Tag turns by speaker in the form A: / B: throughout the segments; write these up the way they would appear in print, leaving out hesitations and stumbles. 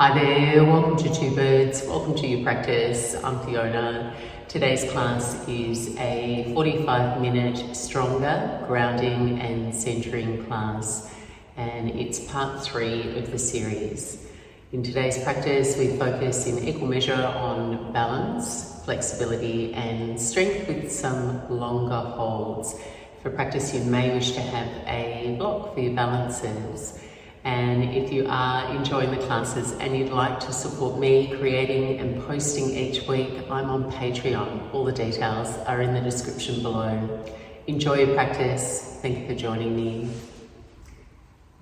A: Hi there, welcome to Two Birds, welcome to your practice. I'm Fiona. Today's class is a 45-minute stronger grounding and centering class, and it's part 3 of the series. In today's practice, we focus in equal measure on balance, flexibility and strength with some longer holds. For practice, you may wish to have a block for your balances. And if you are enjoying the classes and you'd like to support me creating and posting each week, I'm on Patreon. All the details are in the description below. Enjoy your practice. Thank you for joining me.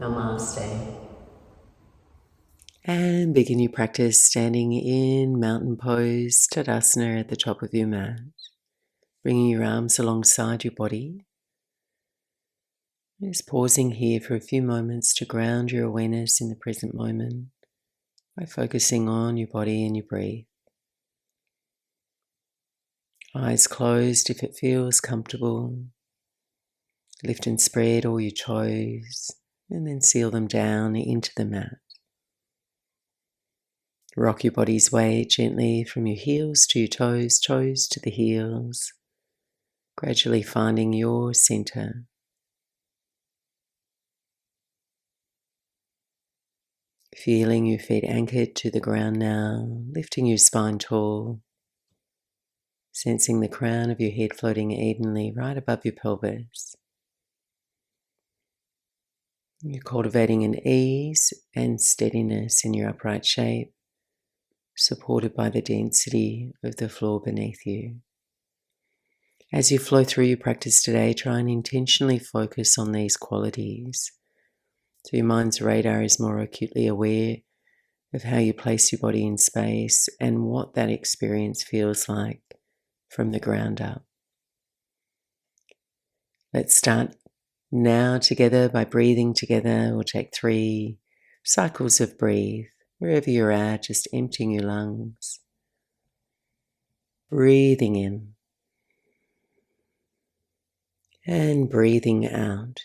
A: Namaste.
B: And begin your practice standing in mountain pose, Tadasana at the top of your mat. Bringing your arms alongside your body. Just pausing here for a few moments to ground your awareness in the present moment by focusing on your body and your breath. Eyes closed if it feels comfortable. Lift and spread all your toes and then seal them down into the mat. Rock your body's weight gently from your heels to your toes, toes to the heels, gradually finding your center. Feeling your feet anchored to the ground now, lifting your spine tall, sensing the crown of your head floating evenly right above your pelvis. You're cultivating an ease and steadiness in your upright shape, supported by the density of the floor beneath you. As you flow through your practice today, try and intentionally focus on these qualities, so your mind's radar is more acutely aware of how you place your body in space and what that experience feels like from the ground up. Let's start now together by breathing together. We'll take 3 cycles of breathe. Wherever you're at, just emptying your lungs. Breathing in and breathing out.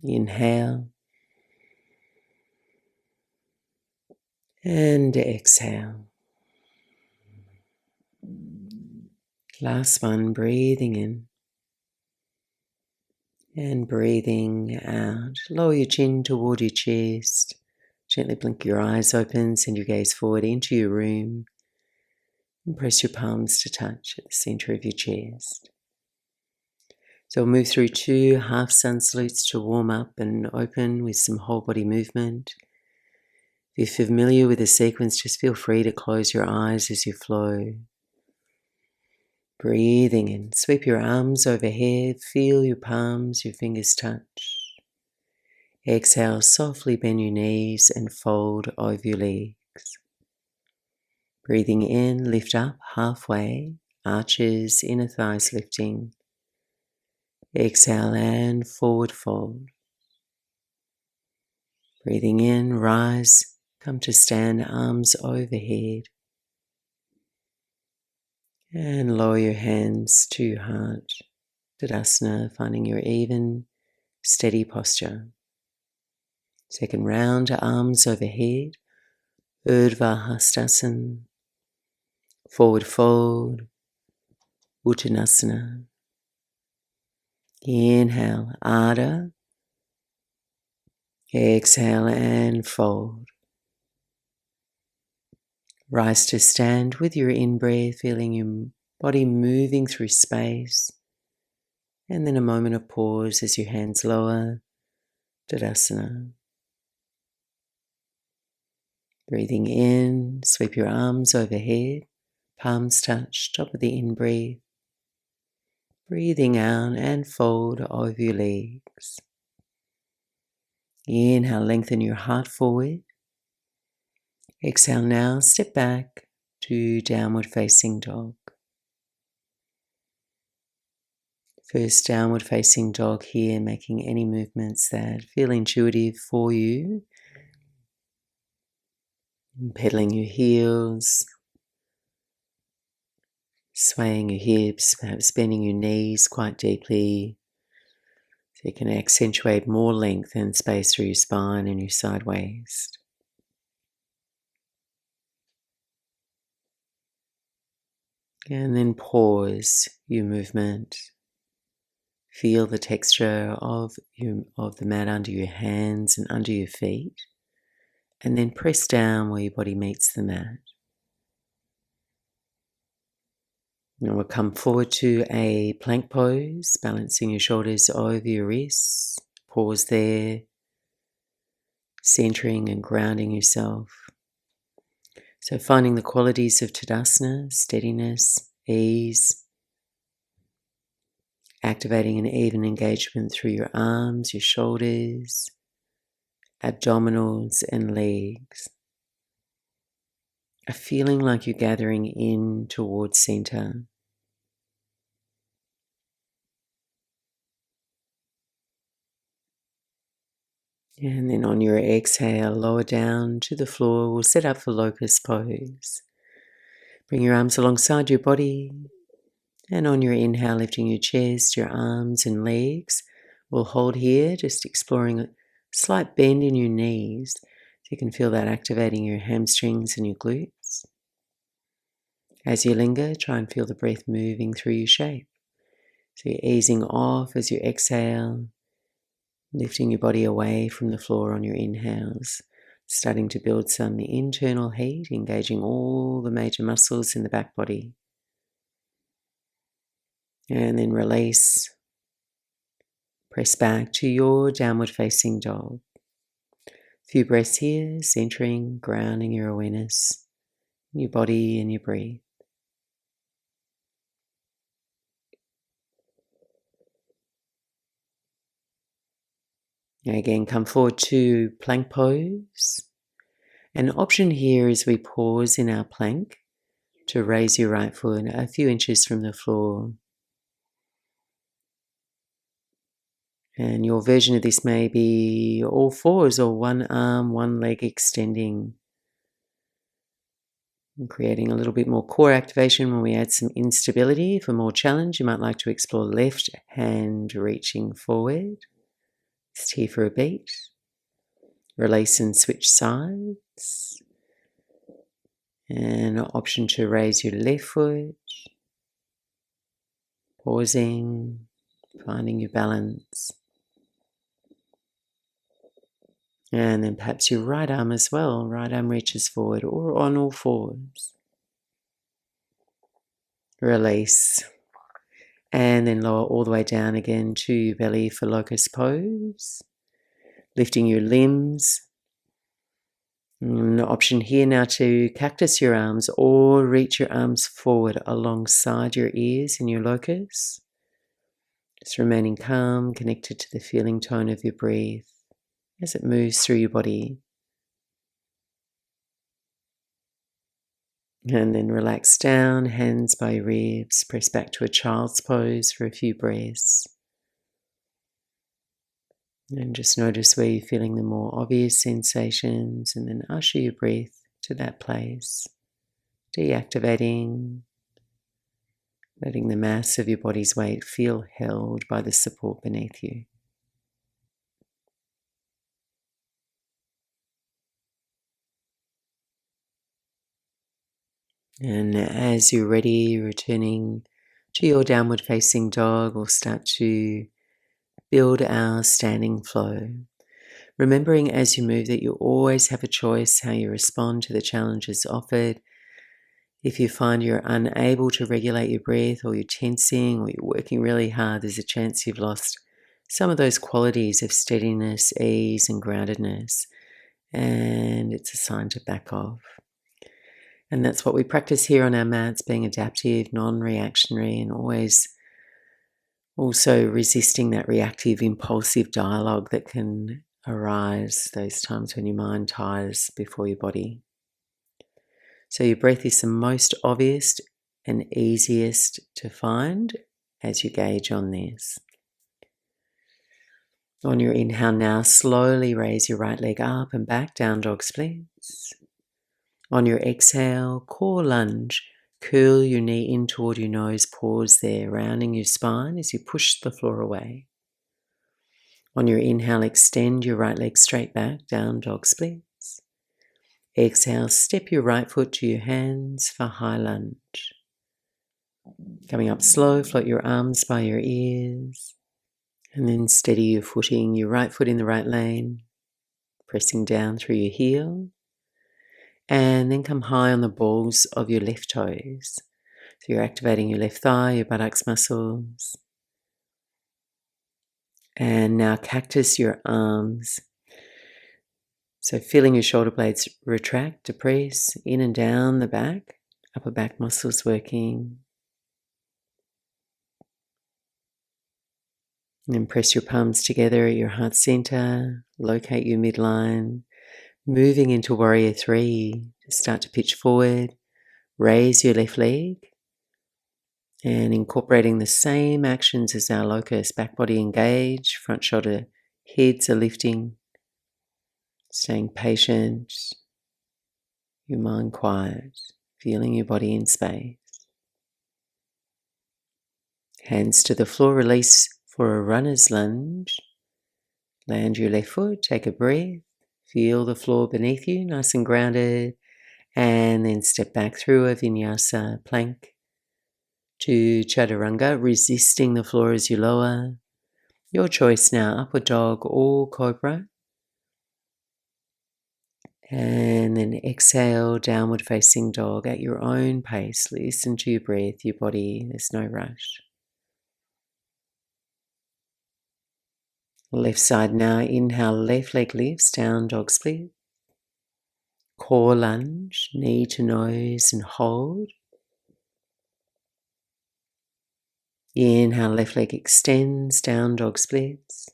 B: Inhale and exhale. Last one, breathing in and breathing out. Lower your chin toward your chest. Gently blink your eyes open, send your gaze forward into your room, and press your palms to touch at the center of your chest. So we'll move through 2 half sun salutes to warm up and open with some whole body movement. If you're familiar with the sequence, just feel free to close your eyes as you flow. Breathing in, sweep your arms overhead, feel your palms, your fingers touch. Exhale, softly bend your knees and fold over your legs. Breathing in, lift up halfway, arches, inner thighs lifting. Exhale and forward fold. Breathing in, rise, come to stand, arms overhead. And lower your hands to your heart. Tadasana, finding your even, steady posture. Second round, arms overhead. Urdhva Hastasana. Forward fold. Uttanasana. Inhale, Ardha. Exhale and fold. Rise to stand with your in-breath, feeling your body moving through space. And then a moment of pause as your hands lower. Tadasana. Breathing in, sweep your arms overhead. Palms touch, top of the in-breath. Breathing out and fold over your legs. Inhale, lengthen your heart forward. Exhale now, step back to downward facing dog. First downward facing dog here, making any movements that feel intuitive for you. Pedaling your heels, swaying your hips, perhaps bending your knees quite deeply. So you can accentuate more length and space through your spine and your side waist. And then pause your movement. Feel the texture of the mat under your hands and under your feet. And then press down where your body meets the mat. Now we'll come forward to a plank pose, balancing your shoulders over your wrists. Pause there, centering and grounding yourself. So finding the qualities of Tadasana, steadiness, ease, activating an even engagement through your arms, your shoulders, abdominals and legs. A feeling like you're gathering in towards center. And then on your exhale, lower down to the floor. We'll set up for locust pose. Bring your arms alongside your body. And on your inhale, lifting your chest, your arms and legs. We'll hold here, just exploring a slight bend in your knees. So you can feel that activating your hamstrings and your glutes. As you linger, try and feel the breath moving through your shape. So you're easing off as you exhale. Lifting your body away from the floor on your inhales, starting to build some internal heat, engaging all the major muscles in the back body. And then release. Press back to your downward facing dog. A few breaths here, centering, grounding your awareness in your body and your breath. Now again, come forward to plank pose. An option here is we pause in our plank to raise your right foot a few inches from the floor. And your version of this may be all fours or one arm, one leg extending. And creating a little bit more core activation when we add some instability. For more challenge, you might like to explore left hand reaching forward. Just here for a beat. Release and switch sides. And an option to raise your left foot. Pausing, finding your balance. And then perhaps your right arm as well. Right arm reaches forward or on all fours. Release. And then lower all the way down again to your belly for locust pose. Lifting your limbs. An option here now to cactus your arms or reach your arms forward alongside your ears in your locust. Just remaining calm, connected to the feeling tone of your breath as it moves through your body. And then relax down, hands by your ribs, press back to a child's pose for a few breaths. And just notice where you're feeling the more obvious sensations and then usher your breath to that place. Deactivating, letting the mass of your body's weight feel held by the support beneath you. And as you're ready, returning to your downward facing dog, we'll start to build our standing flow. Remembering as you move that you always have a choice how you respond to the challenges offered. If you find you're unable to regulate your breath or you're tensing or you're working really hard, there's a chance you've lost some of those qualities of steadiness, ease and groundedness. And it's a sign to back off. And that's what we practice here on our mats, being adaptive, non-reactionary, and always also resisting that reactive, impulsive dialogue that can arise those times when your mind tires before your body. So your breath is the most obvious and easiest to find as you gauge on this. On your inhale now, slowly raise your right leg up and back, down dog splits. On your exhale, core lunge, curl your knee in toward your nose, pause there, rounding your spine as you push the floor away. On your inhale, extend your right leg straight back, down dog splits. Exhale, step your right foot to your hands for high lunge. Coming up slow, float your arms by your ears. And then steady your footing, your right foot in the right lane, pressing down through your heel. And then come high on the balls of your left toes. So you're activating your left thigh, your buttocks muscles. And now cactus your arms. So feeling your shoulder blades retract, depress, in and down the back, upper back muscles working. And then press your palms together at your heart center, locate your midline, moving into Warrior 3. Start to pitch forward, raise your left leg, and incorporating the same actions as our locus, back body engage, front shoulder, heads are lifting, staying patient, your mind quiet, feeling your body in space. Hands to the floor, release for a runner's lunge. Land your left foot, take a breath, feel the floor beneath you, nice and grounded, and then step back through a Vinyasa plank to Chaturanga, resisting the floor as you lower. Your choice now, upward dog or cobra. And then exhale, downward facing dog at your own pace. Listen to your breath, your body, there's no rush. Left side now, inhale, left leg lifts, down dog split. Core lunge, knee to nose and hold. Inhale, left leg extends, down dog splits.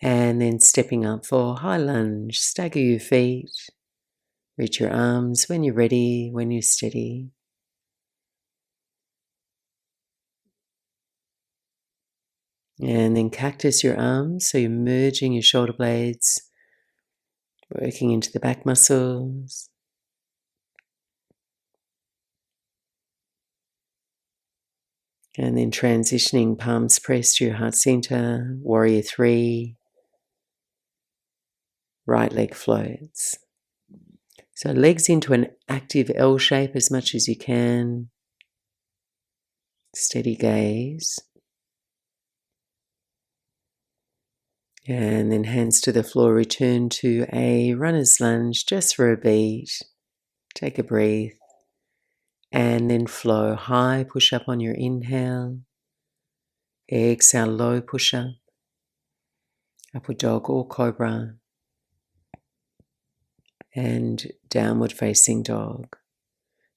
B: And then stepping up for high lunge, stagger your feet. Reach your arms when you're ready, when you're steady. And then cactus your arms, so you're merging your shoulder blades, working into the back muscles. And then transitioning, palms pressed to your heart center, Warrior 3. Right leg floats. So legs into an active L shape as much as you can. Steady gaze. And then hands to the floor, return to a runner's lunge just for a beat. Take a breath. And then flow high push up on your inhale. Exhale, low push up. Upward dog or cobra. And downward facing dog.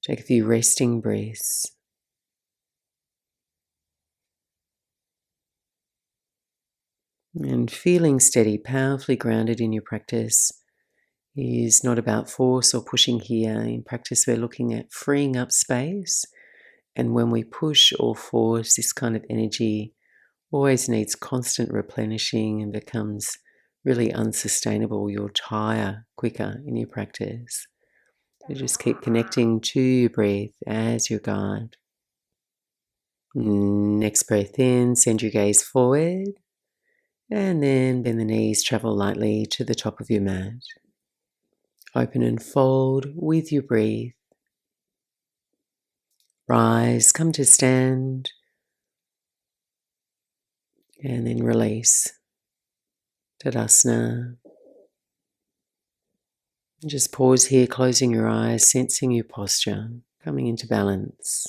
B: Take a few resting breaths. And feeling steady, powerfully grounded in your practice is not about force or pushing here. In practice, we're looking at freeing up space. And when we push or force, this kind of energy always needs constant replenishing and becomes really unsustainable. You'll tire quicker in your practice. So just keep connecting to your breath as your guide. Next breath in, send your gaze forward. And then bend the knees, travel lightly to the top of your mat. Open and fold with your breath. Rise, come to stand. And then release. Tadasana. Just pause here, closing your eyes, sensing your posture, coming into balance.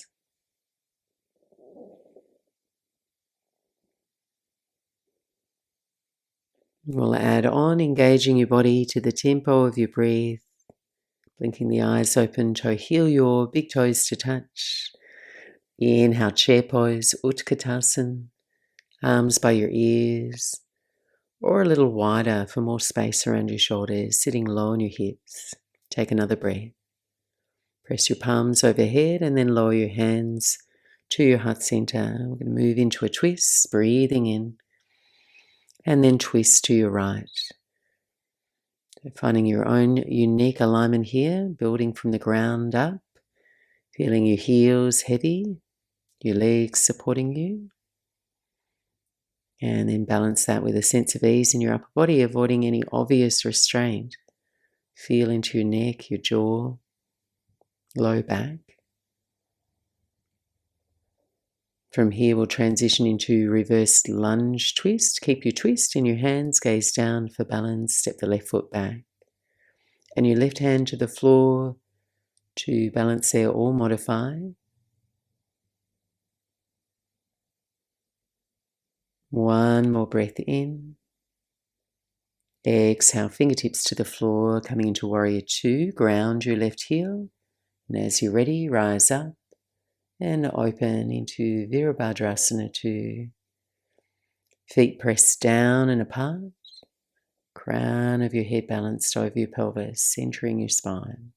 B: We'll add on, engaging your body to the tempo of your breath, blinking the eyes open to heel your big toes to touch. Inhale, chair pose, Utkatasana, arms by your ears, or a little wider for more space around your shoulders, sitting low on your hips. Take another breath. Press your palms overhead and then lower your hands to your heart center. We're going to move into a twist, breathing in. And then twist to your right. So finding your own unique alignment here, building from the ground up, feeling your heels heavy, your legs supporting you. And then balance that with a sense of ease in your upper body, avoiding any obvious restraint. Feel into your neck, your jaw, low back. From here, we'll transition into reverse lunge twist. Keep your twist in your hands, gaze down for balance, step the left foot back. And your left hand to the floor to balance there or modify. One more breath in. Exhale, fingertips to the floor, coming into Warrior Two. Ground your left heel. And as you're ready, rise up and open into Virabhadrasana 2. Feet pressed down and apart. Crown of your head balanced over your pelvis, centering your spine.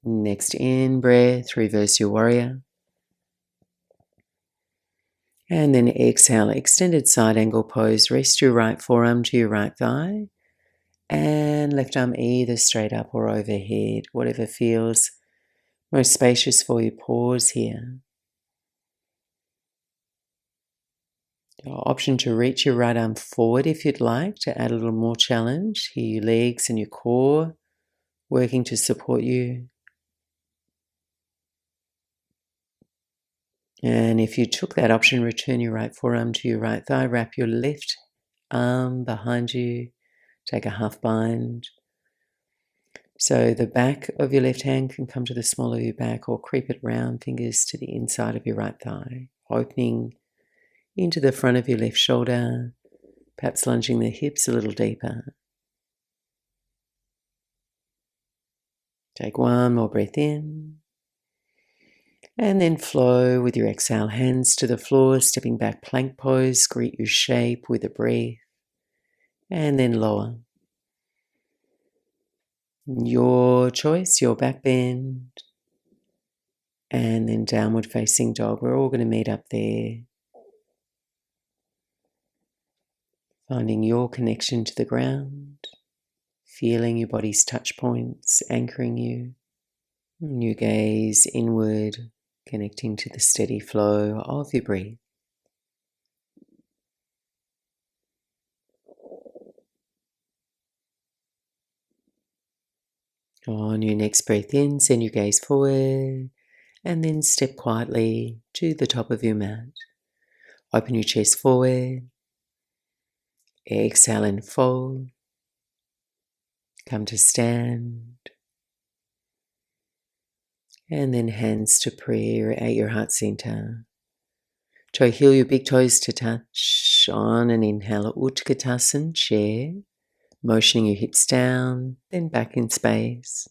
B: Next in breath, reverse your warrior. And then exhale, extended side angle pose. Rest your right forearm to your right thigh. And left arm either straight up or overhead, whatever feels most spacious for you. Pause here. Your option to reach your right arm forward if you'd like to add a little more challenge. Here your legs and your core working to support you. And if you took that option, return your right forearm to your right thigh, wrap your left arm behind you, take a half bind. So the back of your left hand can come to the small of your back or creep it round, fingers to the inside of your right thigh, opening into the front of your left shoulder, perhaps lunging the hips a little deeper. Take one more breath in. And then flow with your exhale, hands to the floor, stepping back, plank pose, greet your shape with a breath, and then lower. Your choice, your back bend, and then downward facing dog. We're all going to meet up there. Finding your connection to the ground, feeling your body's touch points, anchoring you. And you gaze inward, connecting to the steady flow of your breath. On your next breath in, send your gaze forward and then step quietly to the top of your mat. Open your chest forward. Exhale and fold. Come to stand. And then hands to prayer at your heart center. Toe heel your big toes to touch. On an inhale, Utkatasana, chair. Motioning your hips down, then back in space.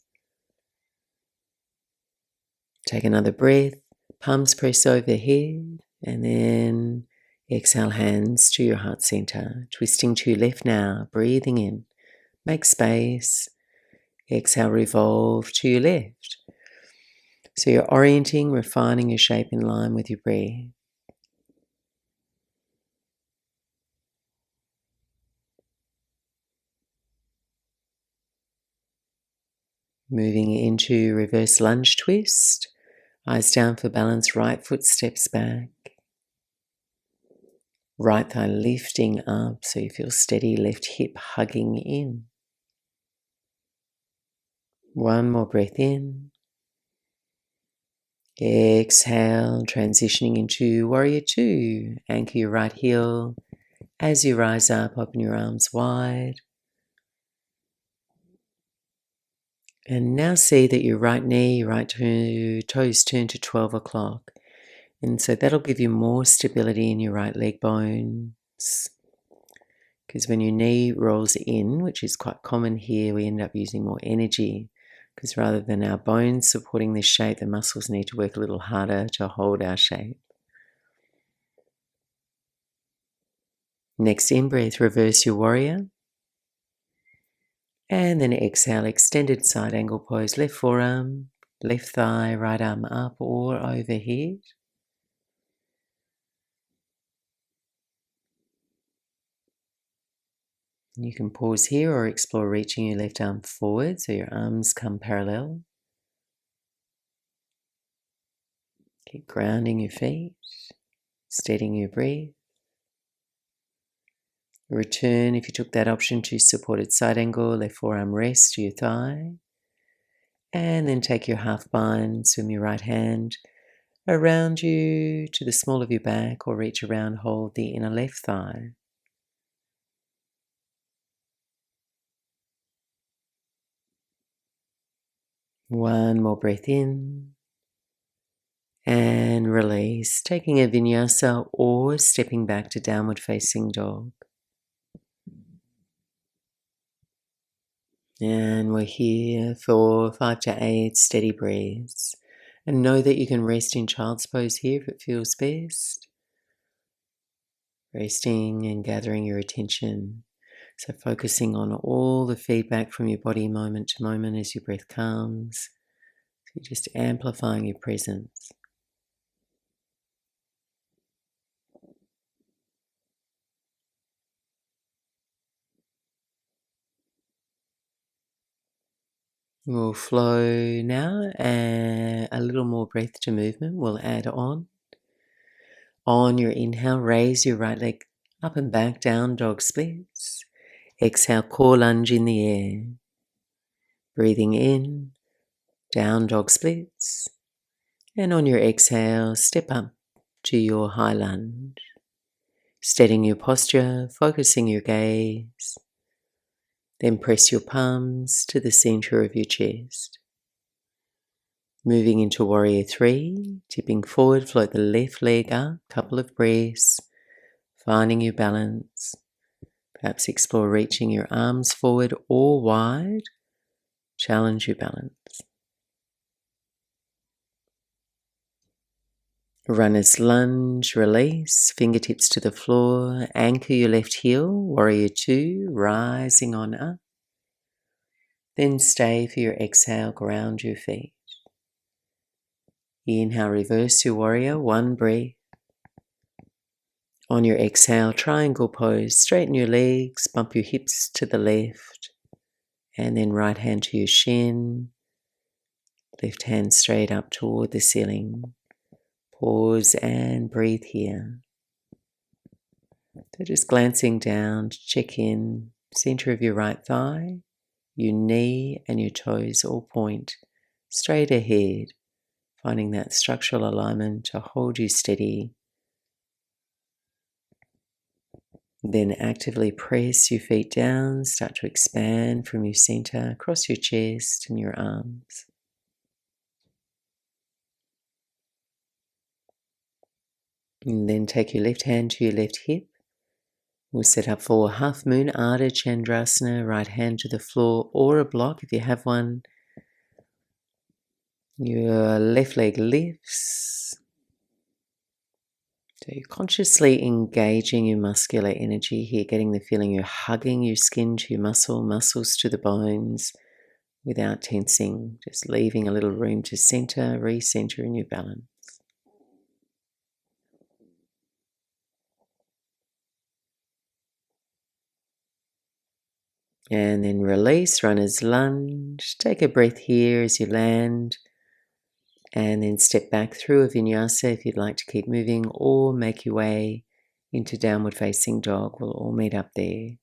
B: Take another breath. Palms press overhead. And then exhale, hands to your heart center. Twisting to your left now. Breathing in. Make space. Exhale, revolve to your left. So you're orienting, refining your shape in line with your breath. Moving into reverse lunge twist. Eyes down for balance, right foot steps back. Right thigh lifting up so you feel steady, left hip hugging in. One more breath in. Exhale, transitioning into Warrior Two. Anchor your right heel. As you rise up, open your arms wide. And now see that your right knee, your right toes turn to 12 o'clock. And so that'll give you more stability in your right leg bones. Because when your knee rolls in, which is quite common here, we end up using more energy. Because rather than our bones supporting this shape, the muscles need to work a little harder to hold our shape. Next in-breath, reverse your warrior. And then exhale, extended side angle pose, left forearm, left thigh, right arm up or overhead. You can pause here or explore reaching your left arm forward so your arms come parallel. Keep grounding your feet, steadying your breath. Return, if you took that option, to supported side angle, left forearm rests to your thigh. And then take your half bind, swim your right hand around you to the small of your back, or reach around, hold the inner left thigh. One more breath in and release, taking a vinyasa or stepping back to downward facing dog. And we're here for 5 to 8 steady breaths. And know that you can rest in child's pose here if it feels best. Resting and gathering your attention. So focusing on all the feedback from your body moment to moment as your breath comes. So you're just amplifying your presence. We'll flow now, and a little more breath to movement we'll add on. On your inhale, raise your right leg up and back, down dog splits. Exhale, core lunge in the air. Breathing in, down dog splits. And on your exhale, step up to your high lunge. Steadying your posture, focusing your gaze. Then press your palms to the center of your chest. Moving into Warrior 3, tipping forward, float the left leg up, couple of breaths, finding your balance. Perhaps explore reaching your arms forward or wide. Challenge your balance. Runner's lunge, release, fingertips to the floor, anchor your left heel, Warrior 2, rising on up. Then stay for your exhale, ground your feet. Inhale, reverse your warrior, 1 breath. On your exhale, triangle pose, straighten your legs, bump your hips to the left, and then right hand to your shin, left hand straight up toward the ceiling. Pause and breathe here. So just glancing down to check in, center of your right thigh, your knee and your toes all point straight ahead, finding that structural alignment to hold you steady. Then actively press your feet down, start to expand from your center across your chest and your arms. And then take your left hand to your left hip. We'll set up for half moon Ardha Chandrasana, right hand to the floor or a block if you have one. Your left leg lifts. So you're consciously engaging your muscular energy here, getting the feeling you're hugging your skin to your muscles to the bones without tensing, just leaving a little room to center, recenter in your balance. And then release, runner's lunge. Take a breath here as you land. And then step back through a vinyasa if you'd like to keep moving, or make your way into downward facing dog. We'll all meet up there.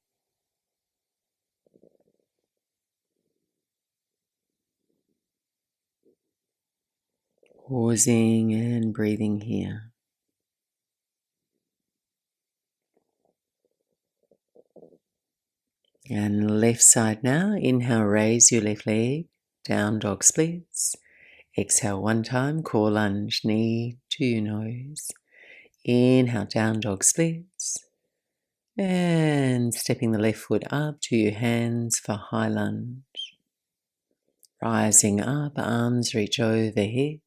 B: Pausing and breathing here. And left side now. Inhale, raise your left leg, down dog splits. Exhale 1 time, core lunge, knee to your nose. Inhale, down dog splits. And stepping the left foot up to your hands for high lunge. Rising up, arms reach overhead.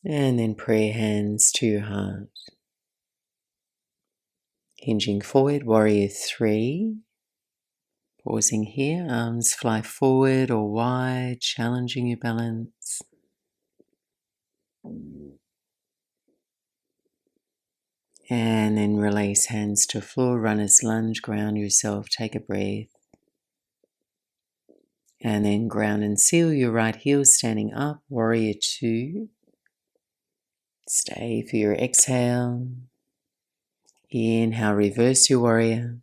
B: And then prayer hands to your heart. Hinging forward, Warrior 3. Pausing here, arms fly forward or wide, challenging your balance. And then release, hands to floor, runner's lunge, ground yourself, take a breath. And then ground and seal your right heel standing up, warrior two. Stay for your exhale. Inhale, reverse your warrior.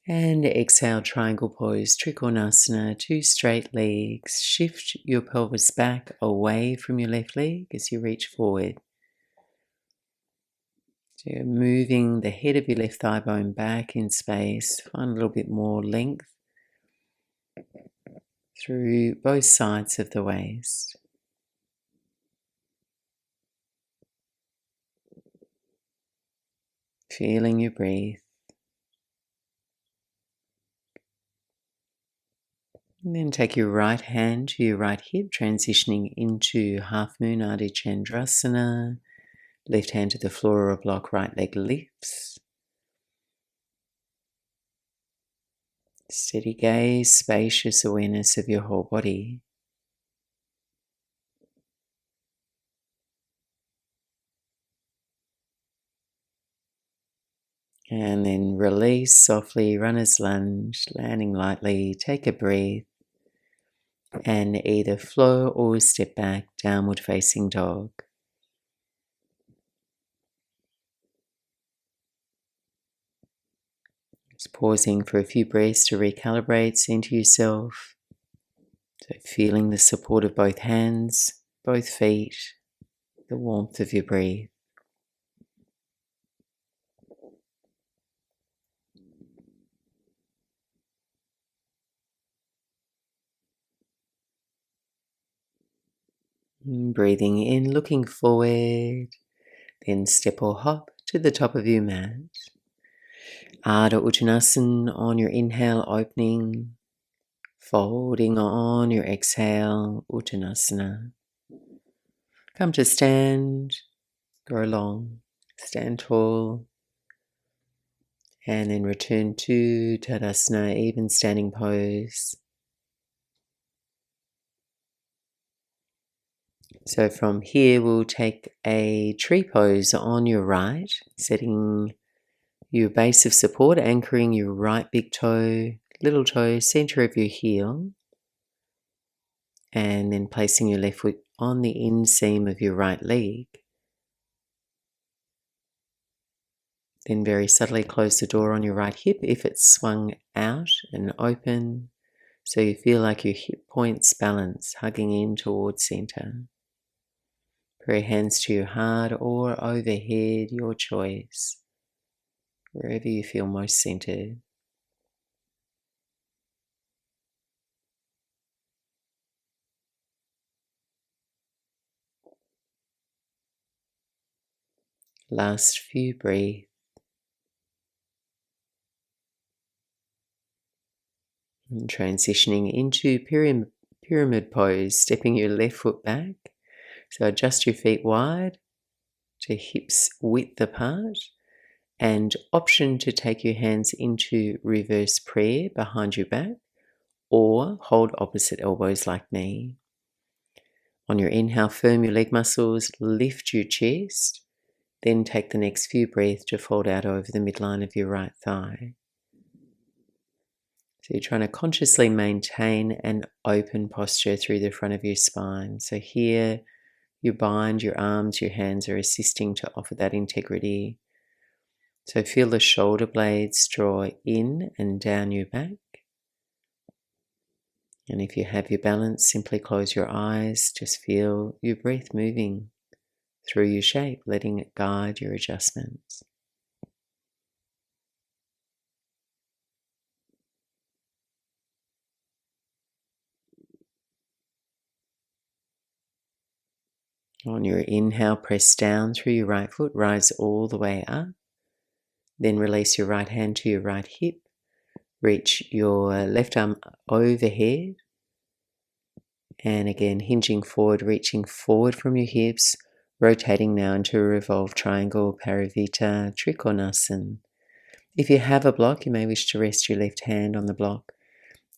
B: And exhale, triangle pose, Trikonasana, two straight legs. Shift your pelvis back away from your left leg as you reach forward. So you're moving the head of your left thigh bone back in space. Find a little bit more length through both sides of the waist. Feeling your breath. And then take your right hand to your right hip, transitioning into Half Moon Adi Chandrasana. Left hand to the floor or a block, right leg lifts. Steady gaze, spacious awareness of your whole body. And then release softly, runner's lunge, landing lightly. Take a breath and either flow or step back, downward facing dog. Just pausing for a few breaths to recalibrate, center yourself. So feeling the support of both hands, both feet, the warmth of your breath. Breathing in, looking forward, then step or hop to the top of your mat. Ardha Uttanasana on your inhale, opening, folding on your exhale, Uttanasana. Come to stand, grow long, stand tall, and then return to Tadasana, even standing pose. So from here, we'll take a tree pose on your right, setting your base of support, anchoring your right big toe, little toe, center of your heel, and then placing your left foot on the inseam of your right leg. Then very subtly close the door on your right hip if it's swung out and open, so you feel like your hip points balance, hugging in towards center. Pray hands to your heart or overhead, your choice, wherever you feel most centered. Last few breaths. And transitioning into pyramid pose, stepping your left foot back. So adjust your feet wide to hips width apart, and option to take your hands into reverse prayer behind your back, or hold opposite elbows like me. On your inhale, firm your leg muscles, lift your chest, then take the next few breaths to fold out over the midline of your right thigh. So you're trying to consciously maintain an open posture through the front of your spine. So here, you bind your arms, your hands are assisting to offer that integrity. So feel the shoulder blades draw in and down your back. And if you have your balance, simply close your eyes. Just feel your breath moving through your shape, letting it guide your adjustments. On your inhale, press down through your right foot, rise all the way up. Then release your right hand to your right hip. Reach your left arm overhead. And again, hinging forward, reaching forward from your hips, rotating now into a revolved triangle, Parivrtta Trikonasana. If you have a block, you may wish to rest your left hand on the block.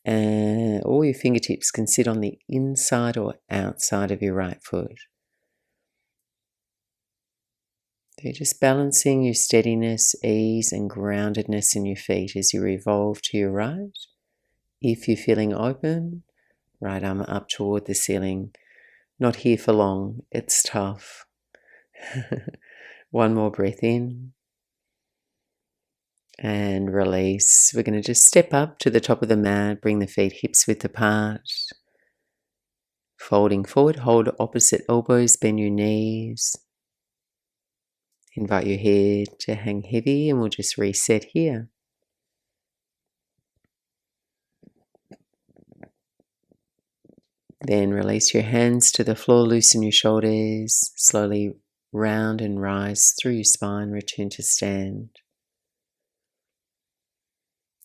B: Or your fingertips can sit on the inside or outside of your right foot. So you're just balancing your steadiness, ease, and groundedness in your feet as you revolve to your right, If you're feeling open, right arm up toward the ceiling. Not here for long, it's tough. One more breath in and release. We're going to just step up to the top of the mat, bring the feet hips width apart. Folding forward, hold opposite elbows, bend your knees. Invite your head to hang heavy and we'll just reset here. Then release your hands to the floor, loosen your shoulders, slowly round and rise through your spine, return to stand.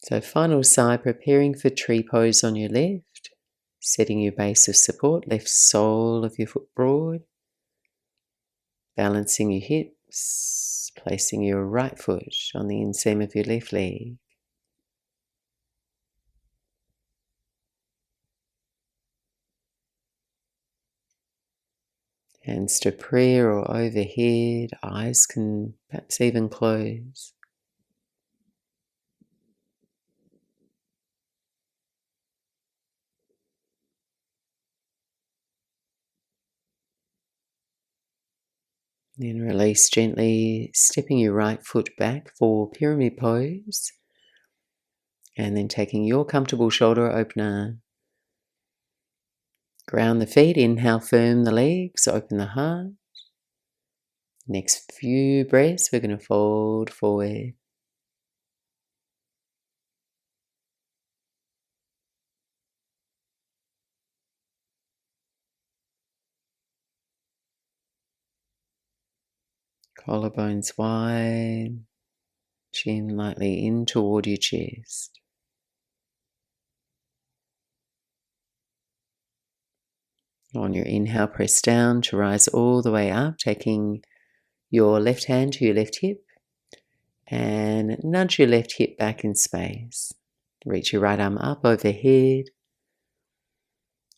B: So final side, preparing for tree pose on your left, setting your base of support, left sole of your foot broad, balancing your hips, placing your right foot on the inseam of your left leg. Hands to prayer or overhead, eyes can perhaps even close. Then release gently, stepping your right foot back for pyramid pose. And then taking your comfortable shoulder opener. Ground the feet, inhale, firm the legs, open the heart. Next few breaths, we're going to fold forward. Collarbones wide, chin lightly in toward your chest. On your inhale, press down to rise all the way up, taking your left hand to your left hip and nudge your left hip back in space. Reach your right arm up overhead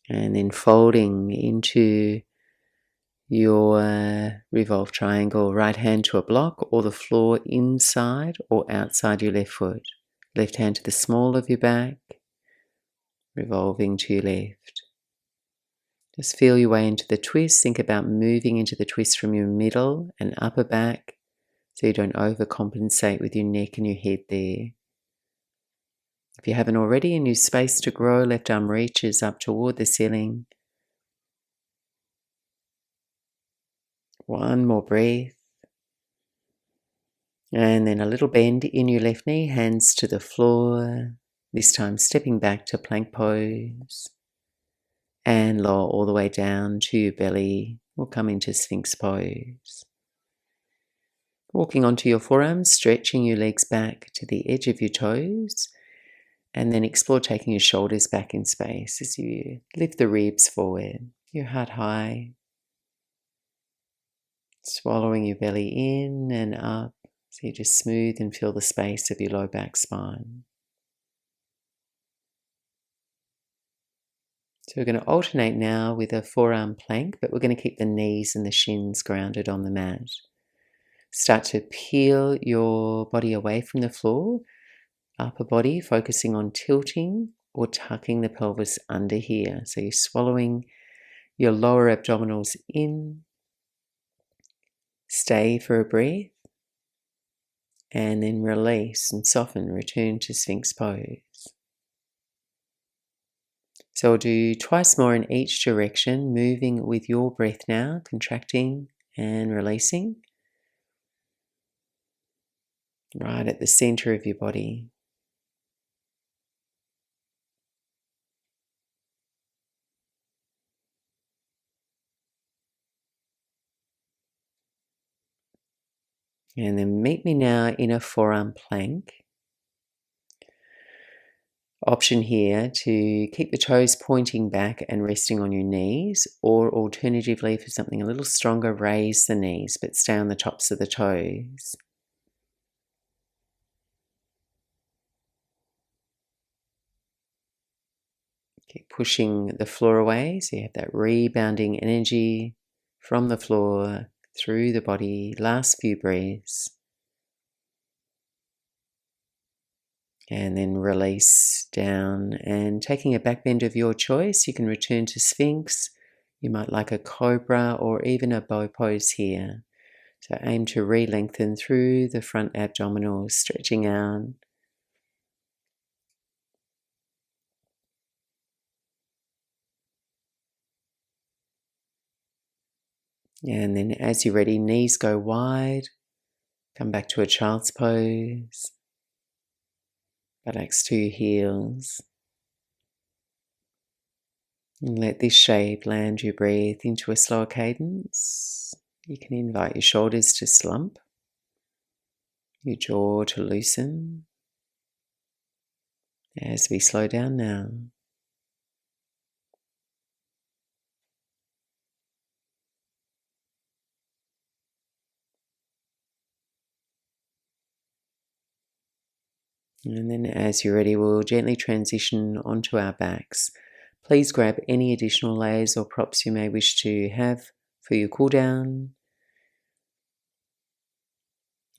B: and then folding into your revolve triangle, right hand to a block or the floor inside or outside your left foot. Left hand to the small of your back, revolving to your left. Just feel your way into the twist. Think about moving into the twist from your middle and upper back so you don't overcompensate with your neck and your head there. If you haven't already and use space to grow, left arm reaches up toward the ceiling. One more breath. And then a little bend in your left knee, hands to the floor. This time stepping back to plank pose. And lower all the way down to your belly. We'll come into Sphinx pose. Walking onto your forearms, stretching your legs back to the edge of your toes. And then explore taking your shoulders back in space as you lift the ribs forward. Your heart high. Swallowing your belly in and up. So you just smooth and feel the space of your low back spine. So we're going to alternate now with a forearm plank, but we're going to keep the knees and the shins grounded on the mat. Start to peel your body away from the floor, upper body focusing on tilting or tucking the pelvis under here. So you're swallowing your lower abdominals in. Stay for a breath. And then release and soften, return to Sphinx pose. So we'll do twice more in each direction, moving with your breath now, contracting and releasing. Right at the center of your body. And then meet me now in a forearm plank. Option here to keep the toes pointing back and resting on your knees, or alternatively for something a little stronger, raise the knees but stay on the tops of the toes. Keep pushing the floor away so you have that rebounding energy from the floor through the body. Last few breaths. And then release down, and taking a back bend of your choice, you can return to Sphinx. You might like a cobra or even a bow pose here. So aim to re-lengthen through the front abdominals, stretching out. And then as you're ready, knees go wide. Come back to a child's pose. Buttocks to your heels. And let this shape land your breath into a slower cadence. You can invite your shoulders to slump, your jaw to loosen. As we slow down now. And then as you're ready, we'll gently transition onto our backs. Please grab any additional layers or props you may wish to have for your cool down.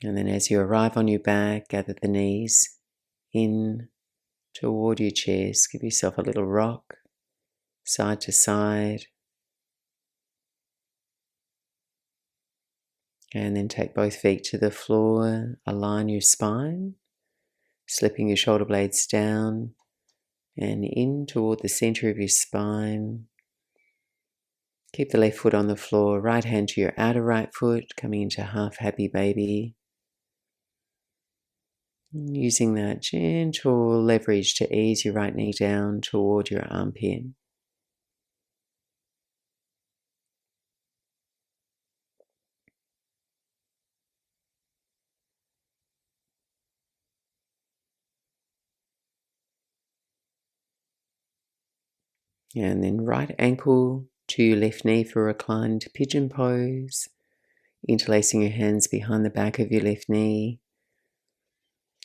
B: And then as you arrive on your back, gather the knees in toward your chest. Give yourself a little rock, side to side. And then take both feet to the floor. Align your spine, slipping your shoulder blades down and in toward the center of your spine. Keep the left foot on the floor, right hand to your outer right foot, coming into half happy baby. Using that gentle leverage to ease your right knee down toward your armpit. And then right ankle to your left knee for reclined pigeon pose. Interlacing your hands behind the back of your left knee.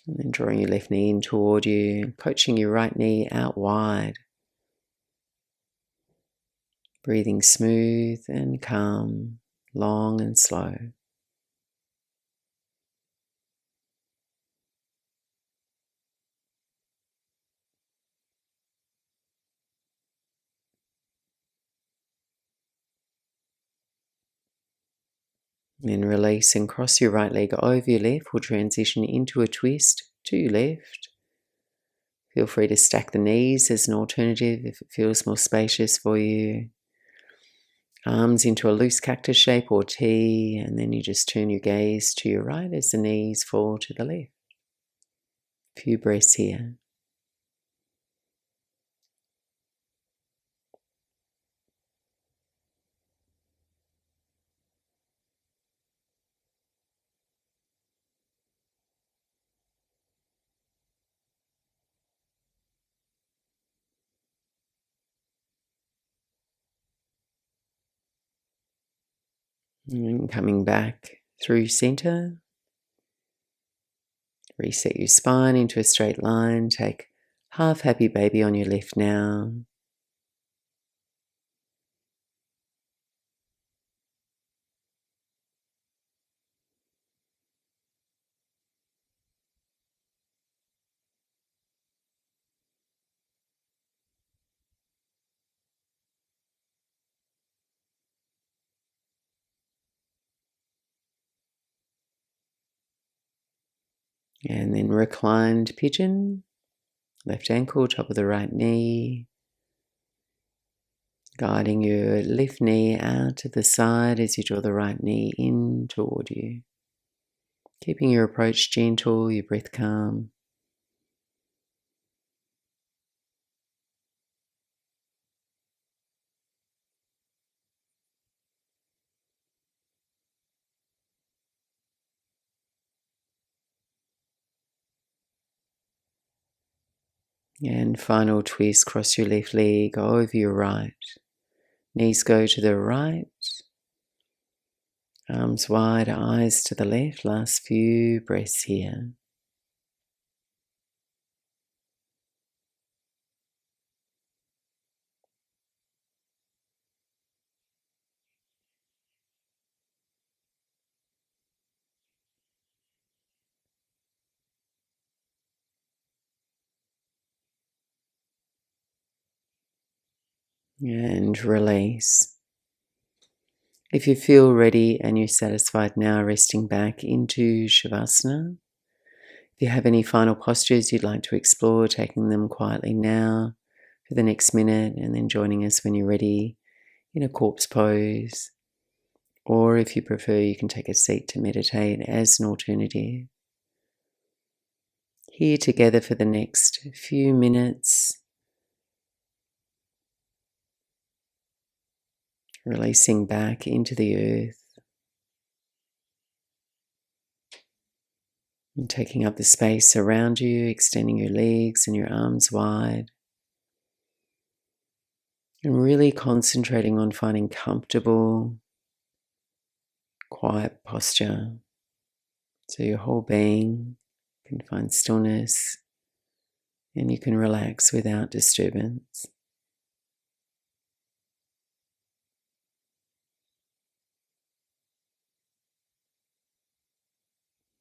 B: And then drawing your left knee in toward you, coaching your right knee out wide. Breathing smooth and calm, long and slow. Then release and cross your right leg over your left. We'll transition into a twist to your left. Feel free to stack the knees as an alternative if it feels more spacious for you. Arms into a loose cactus shape or T, and then you just turn your gaze to your right as the knees fall to the left. A few breaths here. And coming back through center. Reset your spine into a straight line. Take half happy baby on your left now. And then reclined pigeon. Left ankle, top of the right knee. Guiding your left knee out to the side as you draw the right knee in toward you. Keeping your approach gentle, your breath calm. And final twist, cross your left leg over your right. Knees go to the right. Arms wide, eyes to the left. Last few breaths here. and release. If you feel ready and you're satisfied now, resting back into Shavasana. If you have any final postures you'd like to explore, taking them quietly now for the next minute and then joining us when you're ready in a corpse pose. Or if you prefer, you can take a seat to meditate as an alternative. Here together for the next few minutes, releasing back into the earth and taking up the space around you, extending your legs and your arms wide. And really concentrating on finding comfortable, quiet posture. So your whole being can find stillness and you can relax without disturbance.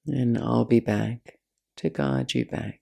B: And I'll be back to guide you back.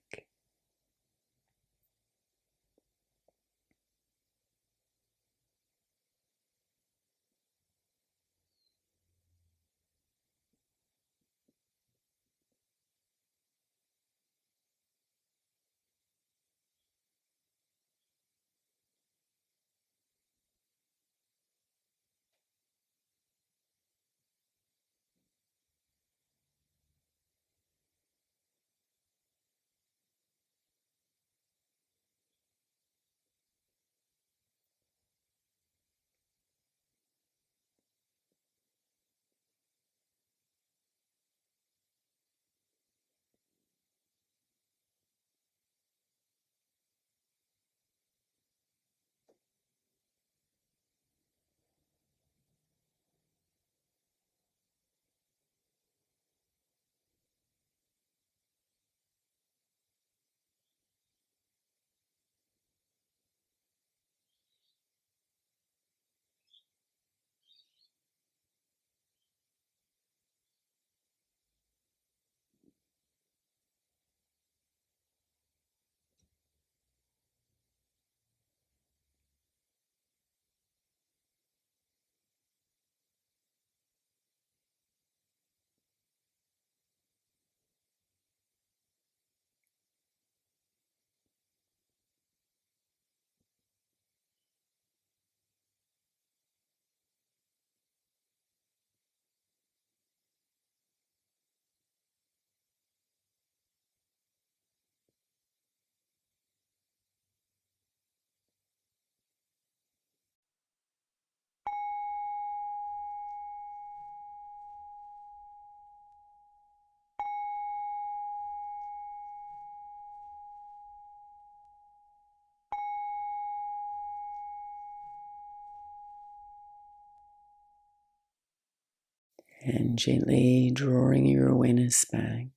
B: And gently drawing your awareness back.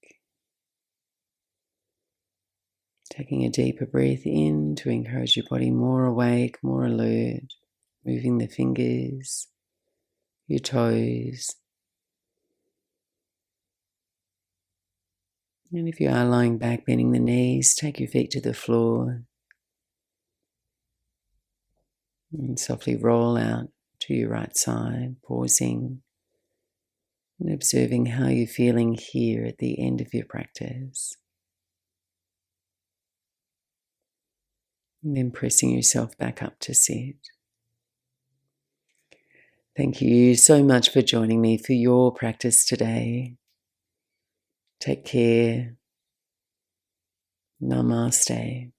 B: Taking a deeper breath in to encourage your body more awake, more alert. Moving the fingers, your toes. And if you are lying back, bending the knees, take your feet to the floor. And softly roll out to your right side, pausing and observing how you're feeling here at the end of your practice. And then pressing yourself back up to sit. Thank you so much for joining me for your practice today. Take care. Namaste.